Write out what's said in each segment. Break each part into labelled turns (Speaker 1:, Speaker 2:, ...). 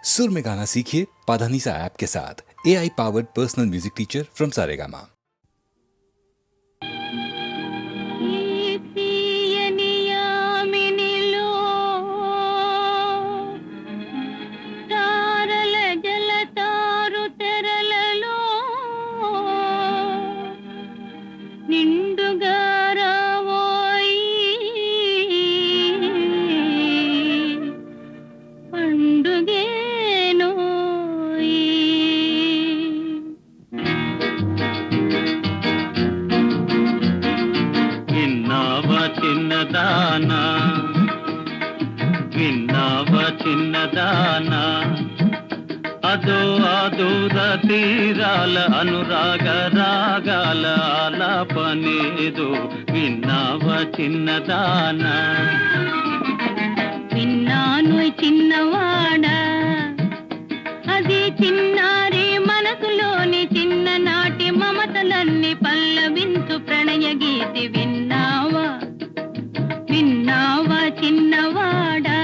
Speaker 1: सुर में गाना सीखिए पाधानीसा ऐप के साथ। AI powered personal music teacher from Saregama.
Speaker 2: విన్నావా చిన్నదానా అదో ఆదూర తీరాల అనురాగ రాగాల ఆలాపనేదో విన్నావా చిన్నదానా
Speaker 3: విన్నాను చిన్నవాడా అది చిన్నారి మనసులోని చిన్ననాటి మమతలన్నీ పల్లవించు ప్రణయ గీతి విన్నావా విన్నావా చిన్నవాడా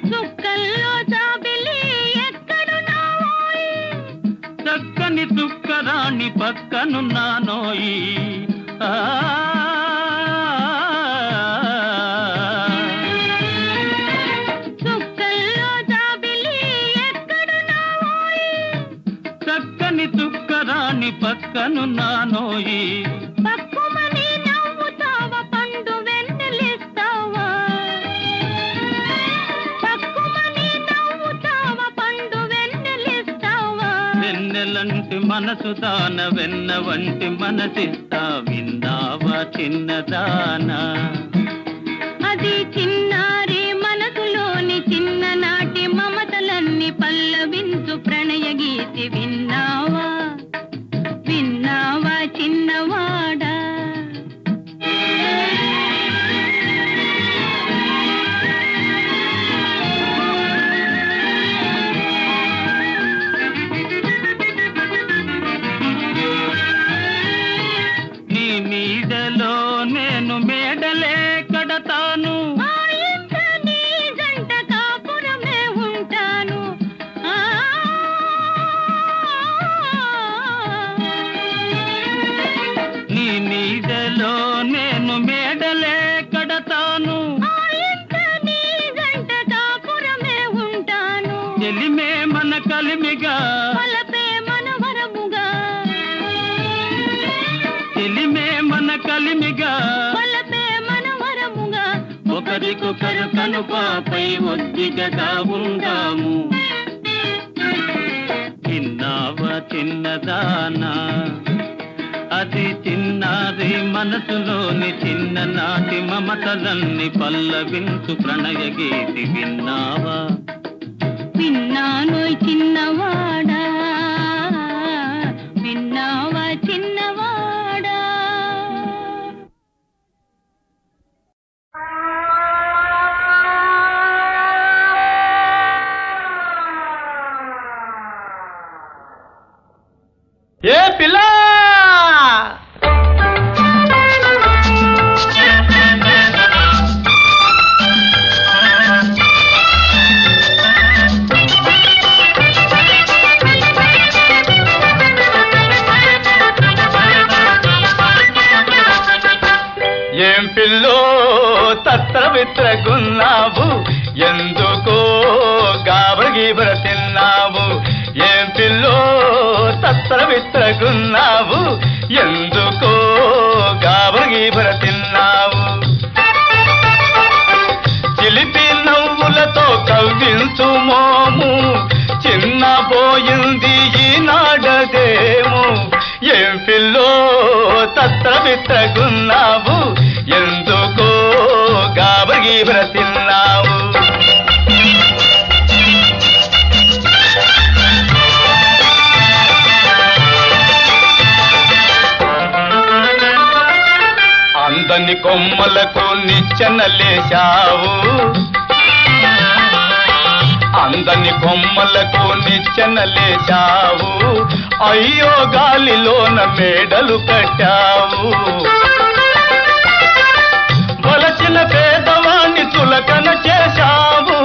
Speaker 3: చుక్కల్లో జాబిలి ఎక్కడున్నావోయ్
Speaker 2: చక్కని చుక్కరాణి పక్కనున్నానోయి చక్కని చుక్కరాణి పక్కనున్నానోయి
Speaker 3: పక్కుమని నవ్వుతావా పండు వెన్నెలిస్తావా పక్కుమని నవ్వుతావా పండు వెన్నెలిస్తావా
Speaker 2: వెన్నెలంటి మనసు దాన వెన్న వంటి మనసిస్తా విన్నావా చిన్నదానా
Speaker 3: అది చిన్నారి మనసులోని చిన్ననాటి మమతలన్నీ పల్లవించు ప్రణయ గీతి విన్నావా విన్నావా చిన్నవాడా
Speaker 2: నీ నీడలో నేను మేడలే కడతాను
Speaker 3: నీ జంట కాపురమే ఉంటాను
Speaker 2: నీ నీడలో నేను మేడలే కడతాను
Speaker 3: నీ జంట కాపురమే ఉంటాను
Speaker 2: చెలిమే మన కలిమిగా
Speaker 3: వలపే మనవరముగా
Speaker 2: చెలిమే మన కలిమిగా
Speaker 3: వలపే మనవరముగా
Speaker 2: ఒకరికొకరు కనుపాపై ఒద్దికగా ఉందాము చిన్నావా చిన్నదానా అది చిన్నారి మనసులోని చిన్ననాటి మమతలన్నీ పల్లవించు ప్రణయ గీతి విన్నావా
Speaker 3: విన్నాను చిన్నవాడా విన్నావా చిన్నవాడా
Speaker 2: ఏ పిల్ల ఏం పిల్లో తత్రవిత్రగున్నావు ఎందుకో గాబరగీబర తిన్నావు ఏం పిల్లో తత్రవిత్రగున్నావు ఎందుకో గాబరగీబర తిన్నావు చిలిపి నవ్వులతో కవ్వించు మోము చిన్నబోయింది ఈనాడదేమో ఏం పిల్లో తత్రవిత్రగున్నావు ఎందుకో గాబరగీబర తిన్నావు అందని కొమ్మలకు నిచ్చెనలేశావు అందని కొమ్మలకు నిచ్చెన లేచావు, అయ్యో గాలిలోన మేడలు కట్టావు. వలచిన పేదవాణ్ణి చులకన చేశావు,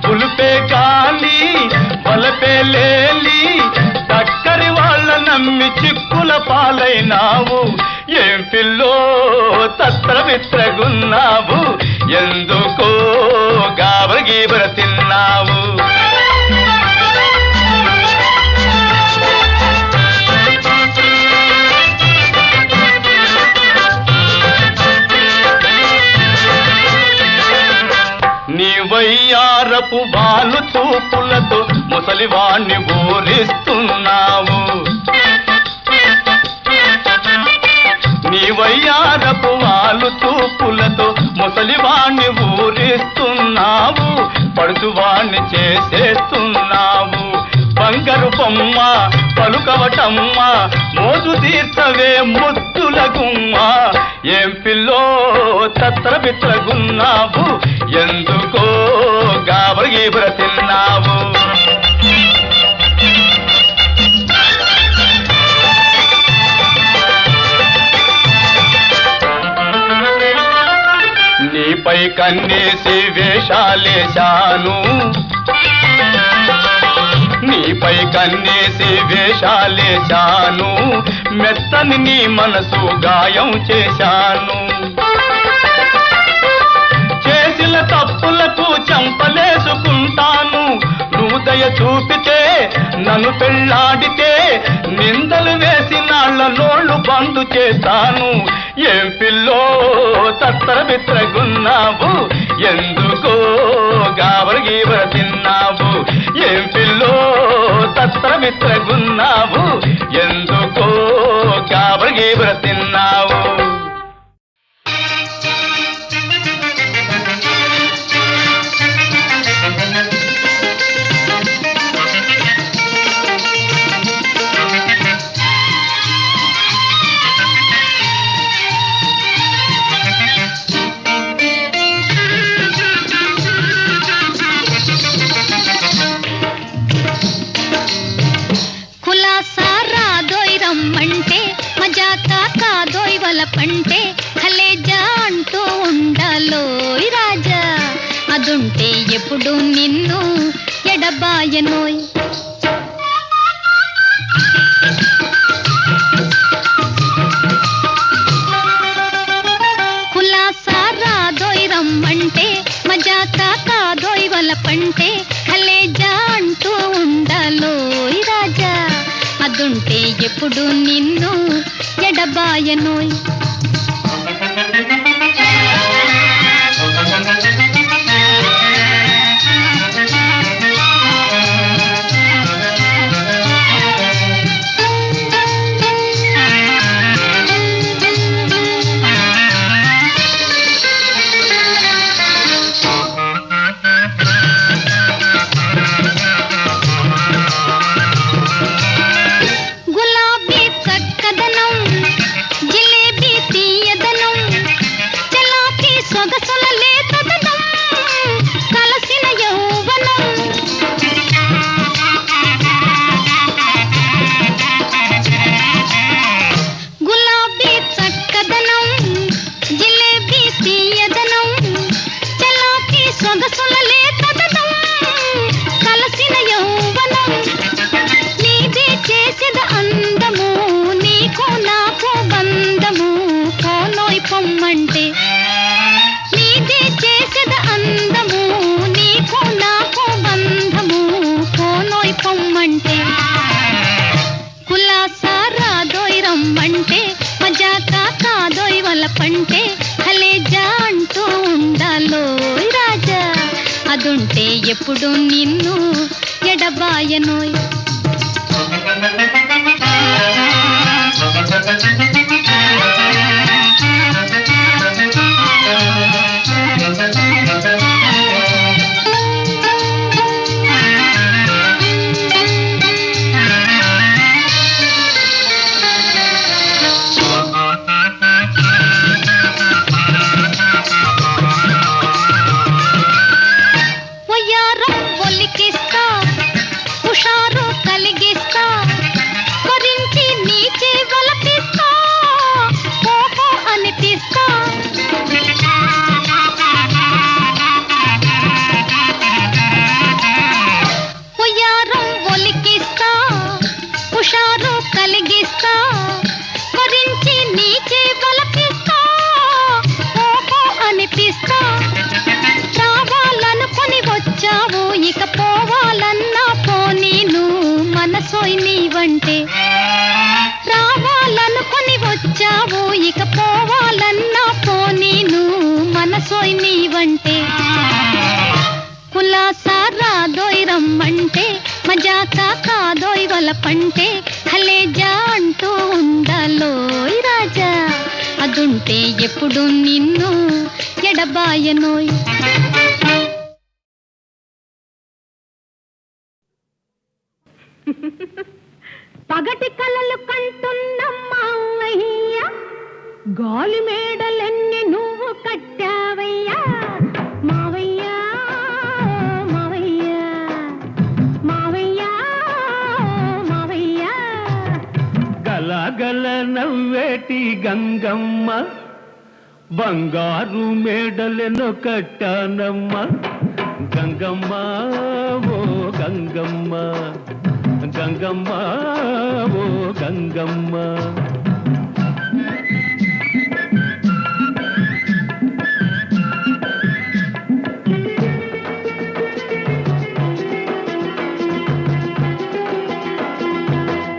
Speaker 2: పులుపే కాలి వలపే లేలి చక్కరి వాళ్ళ నమ్మి చిక్కుల పాలైనావు. ఏం పిల్లో తత్ర విత్రగున్నావు, ఎందుకో గాబర గీబర తిన్నావు. నీ వయ్యారపు బాలు చూపులతో ముసలివాణ్ణి ఊరిస్తున్నావు. నీ వయ్యారపు వాలు చూపులతో ముసలివాణ్ణి ఊరిస్తున్నావు, పడుచువాణ్ణి చేసేస్తున్నావు. బంగారు బొమ్మ పలుకవటమ్మ, మోజు తీర్చవే ముద్దుల గుమ్మ. ఏం పిల్లో తత్ర బిత్రగున్నావు, ఎందుకో గాబర గీబర తిన్నావు. నీపై కన్నేసి వేషాలేశాను, నీపై కన్నేసి వేషాలేశాను, మెత్తని నీ మనసు గాయం చేశాను. చేసిన తప్పులకు చంపలేసుకుంటాను, నువ్వు దయ చూపితే నన్ను పెళ్ళాడితే నిందలు వేసి నాళ్ళ నోళ్ళు బందు చేస్తాను. ఏం పిల్లో తత్తర బిత్రగున్నావు, ఎందుకో గాబర గీబర తిన్నావు. ఏం పిల్లో తత్తర బిత్రగున్నావు, ఎందుకో గాబర గీబర తిన్నావు.
Speaker 3: పంటే కలేజా అంటూ ఉండాలోయ్ రాజా, అదుంటే ఎప్పుడు నిన్ను ఎడబాయనోయ్. కులాసా రాదోయ్ రమ్మంటే, మజాకా కాదోయ్ వల పంటే కలేజా అంటూ ఉండాలోయ్ రాజా, అదుంటే ఎప్పుడు నిన్ను ఎడబాయనోయ్. పంటే కలేజా అంటూ ఉండాలోయ్ రాజా, అదుంటే ఎప్పుడు నిన్ను ఎడబాయనోయ్. ఒలికి కలిగిస్తా కొరించి నీకే బలపిస్తా ఓహో అనిపిస్తా రావాలనుకొని వచ్చావు ఇక పోవాలన్నా పోనీ నువ్వు మనసోయ్ నీవంటే రావాలనుకొని వచ్చావు ఇక పోవాలన్నా పోనీ నువ్వు మనసోయ్ నీవంటే కులాసా రాదోయ్ రమ్మంటే మజాక కాదోయ్ వలపంటే హలేజా అంటూ ఉండాలోయ్ రాజా అదుంటే ఎప్పుడు నిన్ను ఎడబాయనోయ్.
Speaker 4: పగటి కలలు కంటున్న మావయ్య గాలి మేడలెన్ని నువ్వు కట్టావయ్యా మావయ్య మావయ్య మావయ్య మావయ్య.
Speaker 2: గలగల నవ్వేటి గంగమ్మ బంగారు మేడలెనో కట్టానమ్మ గంగమ్మ ఓ గంగమ్మ గంగమ్మ ఓ గంగమ్మ.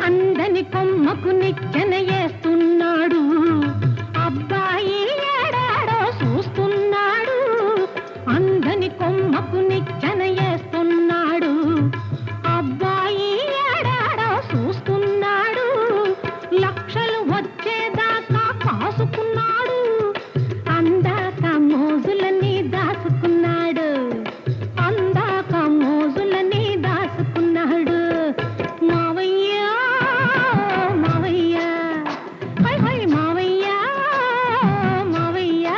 Speaker 4: అందని కొమ్మకు నిచ్చెన వేస్తున్నాడు అబ్బాయి ఏడాడో చూస్తున్నాడు అందని కొమ్మకు నిచ్చెన వేస్తున్నాడు అబ్బాయి ఏడాడో చూస్తున్నాడు లక్షలు వచ్చేదాకా కాసుకున్నాడు అందాక మోజులని దాచుకున్నాడు అందాక మోజులని దాచుకున్నాడు మావయ్య మావయ్య హై హై మావయ్య మావయ్య.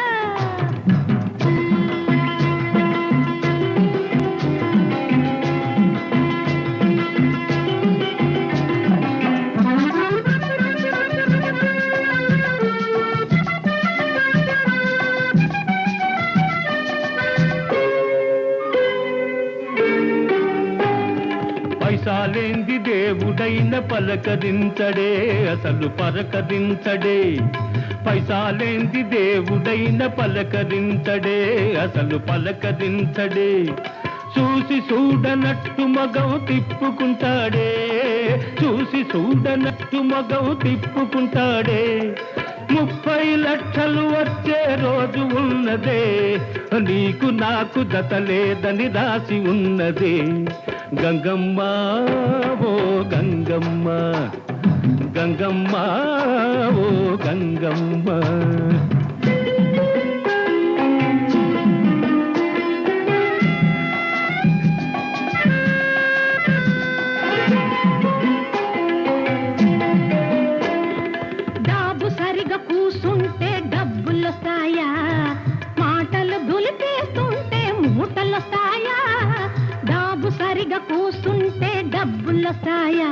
Speaker 2: పైసాలేంది దేవుడైన పలకరించడే అసలు పరకరించడే పైసాలేంది దేవుడైన పలకరించడే అసలు పలకరించడే చూసి చూడనట్టు మగం తిప్పుకుంటాడే చూసి చూడనట్టు మగం తిప్పుకుంటాడే 30 లక్షలు వచ్చే రోజు ఉన్నదే నీకు నాకు జత లేదని రాసి ఉన్నదే గంగమ్మ ఓ గంగమ్మ గంగమ్మ ఓ గంగమ్మ.
Speaker 4: డాబు సరిగా కూసుంటే డబ్బులొస్తాయా మాటలు దులిపేస్తుంటే మూటలొస్తాయా డాబు సరిగా కూసుంటే డబ్బులొస్తాయా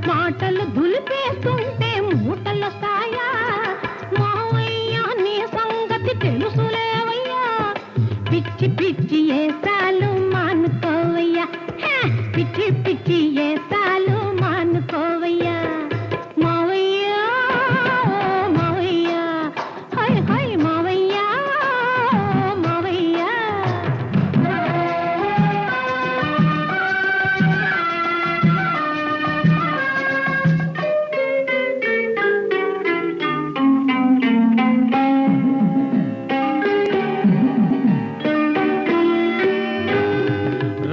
Speaker 4: మాటలు దులిపేస్తుంటే మూటలొస్తాయా మావయ్య నీ సంగతి తెలుసులేవయ్యా పిచ్చి పిచ్చి ఏసాలు మానుకోవయ్యా పిచ్చి పిచ్చి ఏసాలు మానుకోవయ్యా మావయ్య మావయ్య హై హై మావయ్య మావయ్య.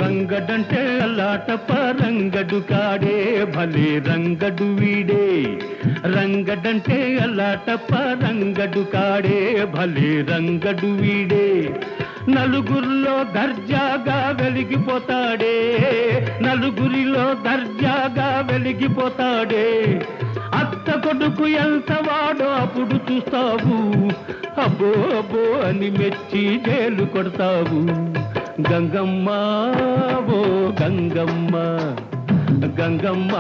Speaker 2: రంగడంటే అలాటప రంగడు కాడే భలే రంగడు వీడే రంగడంటే అలాటప రంగడు కాడే భలే రంగడు వీడే నలుగురిలో దర్జాగా వెలిగిపోతాడే నలుగురిలో దర్జాగా వెలిగిపోతాడే అత్త కొడుకు ఎంత వాడో అప్పుడు చూస్తావు అబ్బో అబ్బో అని మెచ్చి జైలు కొడతావు గంగమ్మ ఓ గంగమ్మ గంగమ్మ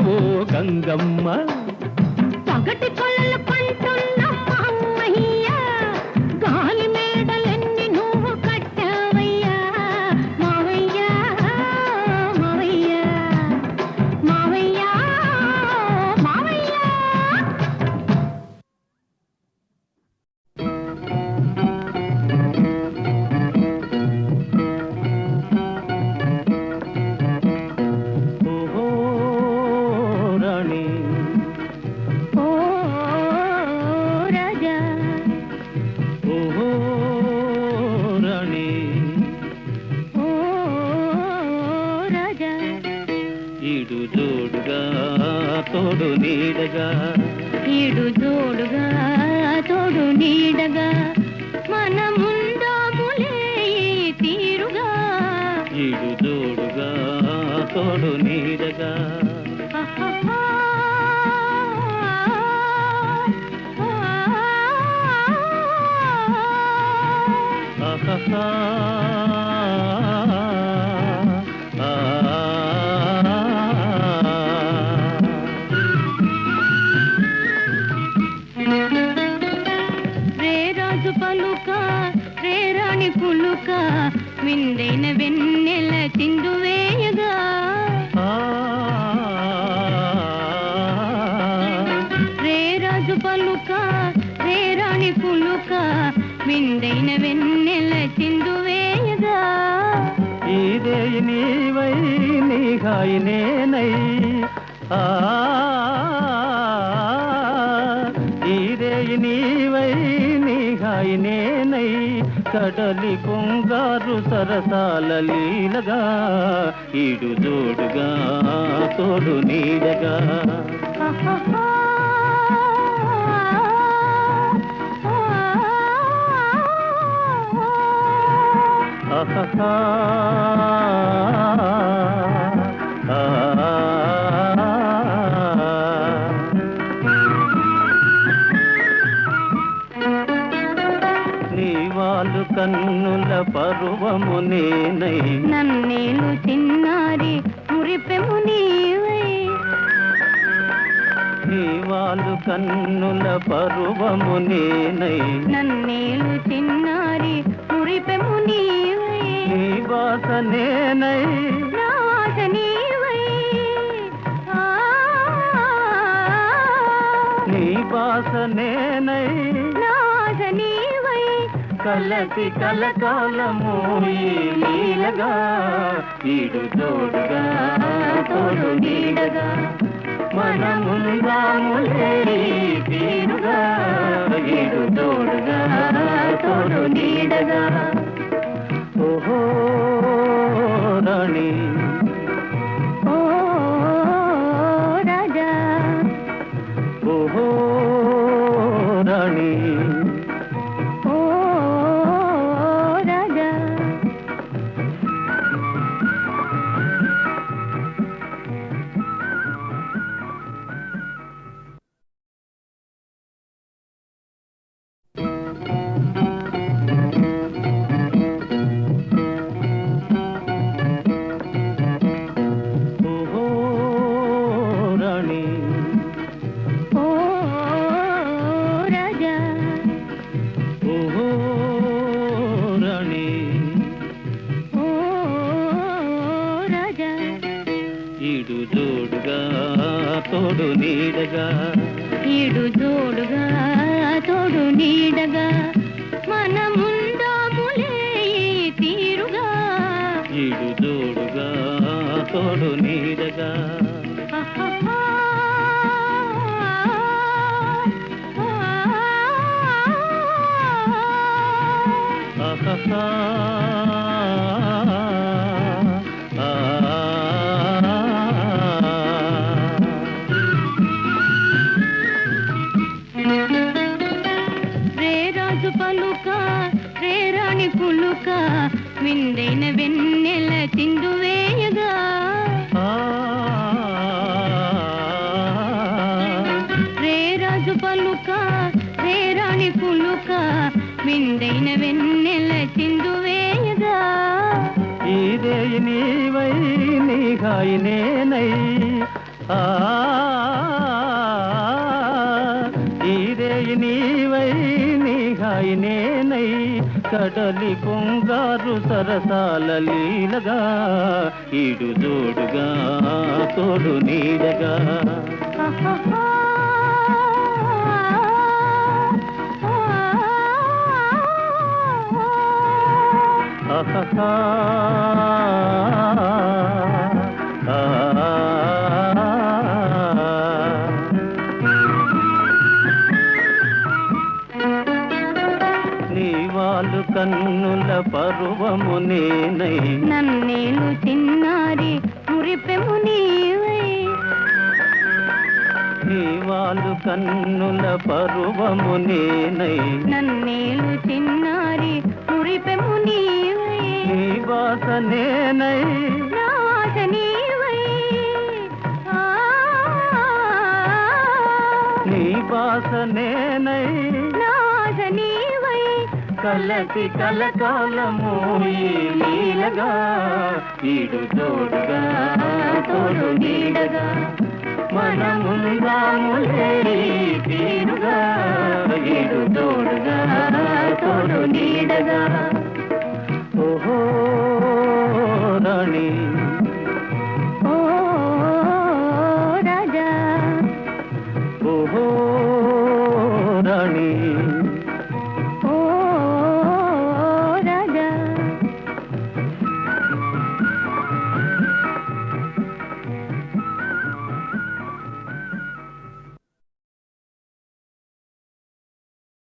Speaker 2: ఓ గంగమ్మ.
Speaker 4: పగటి కళ్ళు పంటున్న మావయ్య గాలి మేడలెన్ని నువ్వు కట్టావయ్యా మావయ్య మావయ్య మావయ్య
Speaker 2: ఈడు జోడుగా తోడు నీడగా
Speaker 4: ఈడు జోడుగా తోడు నీడగా మనముందాములే ఈ తీరుగా
Speaker 2: ఈడు జోడుగా తోడు నీడగా
Speaker 4: ఆహాహా.
Speaker 2: ఆహాహా.
Speaker 4: రే రాజు పలుక రే రాణి పులుక విందైన వెన్నెల చిందు వేయగా రే రాజు పలుక రే రాణి పులుక విందైన వెన్నెల చిందు వేయగా
Speaker 2: ఇదే నీవై నీ హాయి నేనై ఇదే నీవై నీ హాయి నేనై కడలి కొంగారు సరసాల లీలగా ఈడు జోడుగా తోడు నీడగా
Speaker 4: ఆహాహా.
Speaker 2: ఆహాహా. నీవాలు కన్నుల పరువము నేనై
Speaker 4: నన్నేలు చిన్నారి మురిపెము నీవై
Speaker 2: నీవాలు కన్నుల పరువము నేనై
Speaker 4: నన్నేలు చిన్నారి మురిపెము నీవై
Speaker 2: నీ బాస నేనై
Speaker 4: నాశ నీవై ఆ,
Speaker 2: నీ బాస నేనై
Speaker 4: నాశ నీవై
Speaker 2: కలసి కలకాలము ఈ లీలగా ఈడు జోడుగా తోడు నీడగా మనముందాములే ఈ తీరుగా ఈడు జోడుగా తోడు నీడగా ఓహో రాణి
Speaker 4: ఓ రాజా
Speaker 2: ఓహో రాణి
Speaker 4: ఓ రాజా
Speaker 2: ఓహో రాణి
Speaker 4: ఓ రాజా
Speaker 2: ఓహో రాణి
Speaker 4: ఓ రాజా
Speaker 2: ఈడు జోడుగా తోడు నీడగా
Speaker 4: ఈడు జోడుగా తోడు నీడగా మనముందాములే ఈ తీరుగా
Speaker 2: ఈడు జోడుగా తోడు నీడగా
Speaker 4: ఆహాహా.
Speaker 2: ఆహాహా.
Speaker 4: రే రాజు పలుక రే రాణి పులుక విందైన వెన్నెల చిందు వేయగా రే రాజు పలుక రే రాణి పులుక విందైన వెన్నెల చిందు వేయగా
Speaker 2: ఇదే నీవై నీ హాయి నేనై ఇదే నీవై నీ హాయి నేనై కడలి కొంగారు సరసాల లీలగా ఈడు జోడుగా తోడు నీడగా
Speaker 4: ఆహాహా.
Speaker 2: ఆహాహా. నీవాలు కన్నుల పరువము నేనై
Speaker 4: నన్నేలు చిన్నారి మురిపెము నీవై
Speaker 2: నీ వాళ్ళు కన్నుల పరువము నేనై
Speaker 4: నన్నేలు చిన్నారి మురిపెము నీవై
Speaker 2: నీ బాస నేనై
Speaker 4: నా ఆశ నీవై ఆ,
Speaker 2: నీ బాస నేనై
Speaker 4: నా ఆశ నీవై
Speaker 2: కలసి కలకాలము ఈ లీలగా ఈడు తోడుగా తోడు నీడగా మనముందాములే తీరుగా ఈడు తోడుగా తోడు నీడగా ఓహో రాణి